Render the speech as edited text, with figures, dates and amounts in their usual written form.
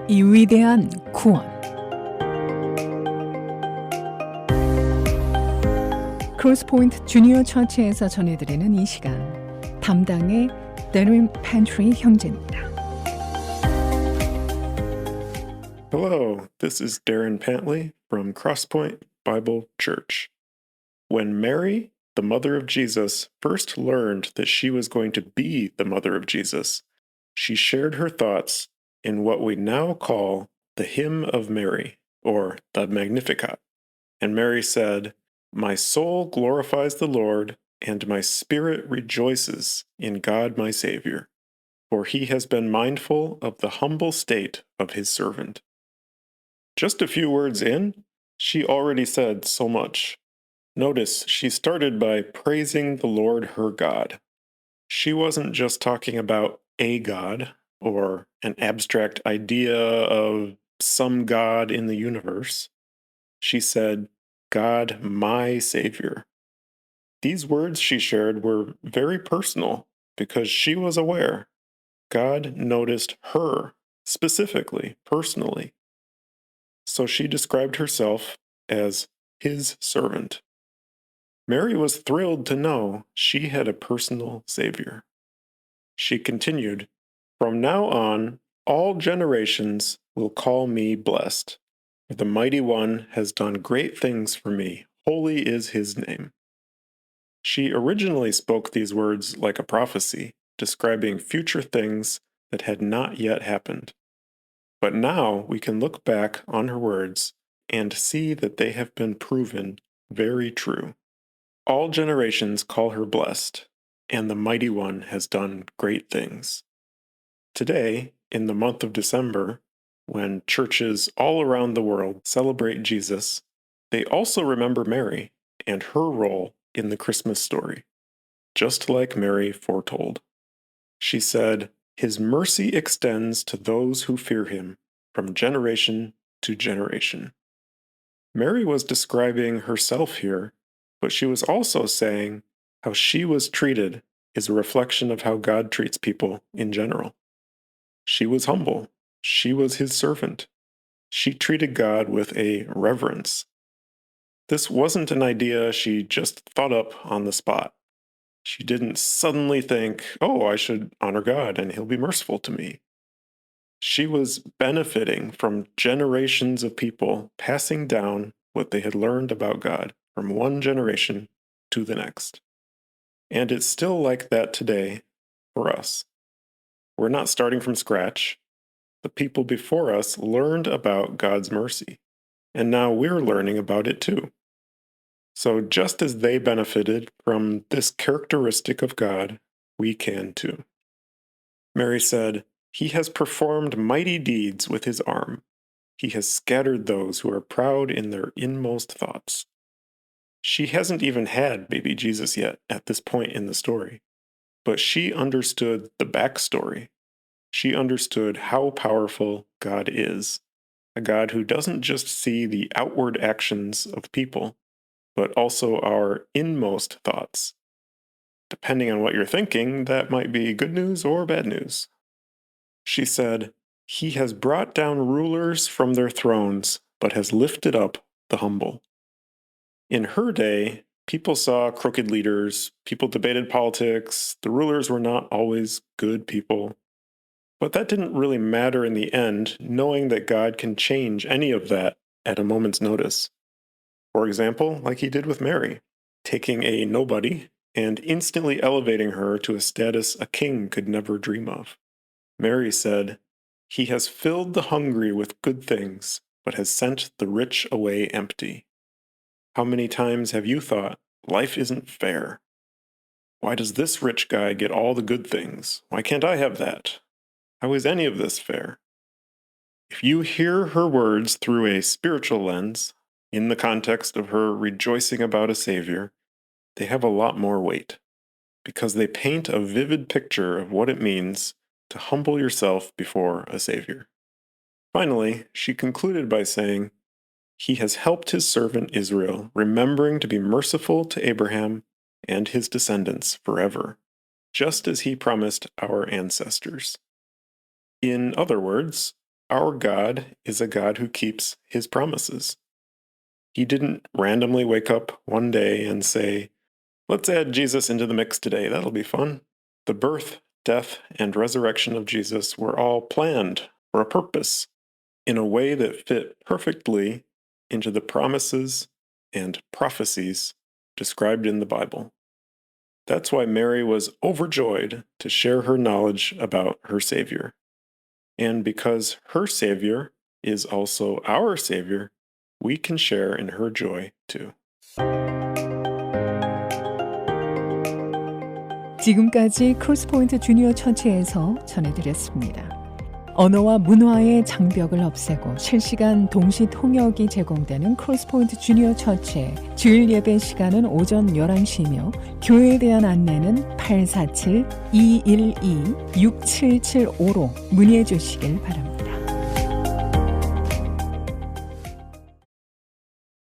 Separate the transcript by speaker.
Speaker 1: 이 위대한 구원. 크로스포인트 주니어 처치에서 전해드리는 이 시간, 담당의 Darin Pantley 형제입니다.
Speaker 2: Hello, this is Darin Pantley from Crosspoint Bible Church. When Mary, the mother of Jesus, first learned that she was going to be the mother of Jesus, she shared her thoughts in what we now call the Hymn of Mary, or the Magnificat. And Mary said, "My soul glorifies the Lord, and my spirit rejoices in God my Savior, for he has been mindful of the humble state of his servant." Just a few words in, she already said so much. Notice she started by praising the Lord her God. She wasn't just talking about a God or an abstract idea of some God in the universe. She said, "God, my Savior." These words she shared were very personal because she was aware God noticed her specifically, personally. So she described herself as his servant. Mary was thrilled to know she had a personal Savior. She continued, "From now on, all generations will call me blessed. For the Mighty One has done great things for me. Holy is his name." She originally spoke these words like a prophecy, describing future things that had not yet happened. But now we can look back on her words and see that they have been proven very true. All generations call her blessed, and the Mighty One has done great things. Today, in the month of December, when churches all around the world celebrate Jesus, they also remember Mary and her role in the Christmas story, just like Mary foretold. She said, "His mercy extends to those who fear him from generation to generation." Mary was describing herself here, but she was also saying how she was treated is a reflection of how God treats people in general. She was humble. She was his servant. She treated God with a reverence. This wasn't an idea she just thought up on the spot. She didn't suddenly think, "Oh, I should honor God and he'll be merciful to me." She was benefiting from generations of people passing down what they had learned about God from one generation to the next. And it's still like that today for us. We're not starting from scratch. The people before us learned about God's mercy, and now we're learning about it too. So just as they benefited from this characteristic of God, we can too. Mary said, "He has performed mighty deeds with his arm. He has scattered those who are proud in their inmost thoughts." She hasn't even had baby Jesus yet at this point in the story, but she understood the backstory. She understood how powerful God is, a God who doesn't just see the outward actions of people, but also our inmost thoughts. Depending on what you're thinking, that might be good news or bad news. She said, "He has brought down rulers from their thrones, but has lifted up the humble." In her day, people saw crooked leaders, people debated politics, the rulers were not always good people. But that didn't really matter in the end, knowing that God can change any of that at a moment's notice. For example, like he did with Mary, taking a nobody and instantly elevating her to a status a king could never dream of. Mary said, "He has filled the hungry with good things, but has sent the rich away empty." How many times have you thought, life isn't fair? Why does this rich guy get all the good things? Why can't I have that? How is any of this fair? If you hear her words through a spiritual lens, in the context of her rejoicing about a Savior, they have a lot more weight, because they paint a vivid picture of what it means to humble yourself before a Savior. Finally, she concluded by saying, "He has helped his servant Israel, remembering to be merciful to Abraham and his descendants forever, just as he promised our ancestors." In other words, Our God is a God who keeps his promises. He didn't randomly wake up one day and say, let's add Jesus into the mix today. That'll be fun. The birth, death, and resurrection of Jesus were all planned for a purpose in a way that fit perfectly into the promises and prophecies described in the Bible. That's why Mary was overjoyed to share her knowledge about her Savior. And because her Savior is also our Savior, we can share in her joy too.
Speaker 1: 지금까지 크로스포인트 주니어 처치에서 전해드렸습니다. 언어와 문화의 장벽을 없애고 실시간 동시 통역이 제공되는 크로스포인트 주니어 처치의 주일 예배 시간은 오전 11시이며 교회에 대한 안내는 847-212-6775로 문의해 주시길 바랍니다.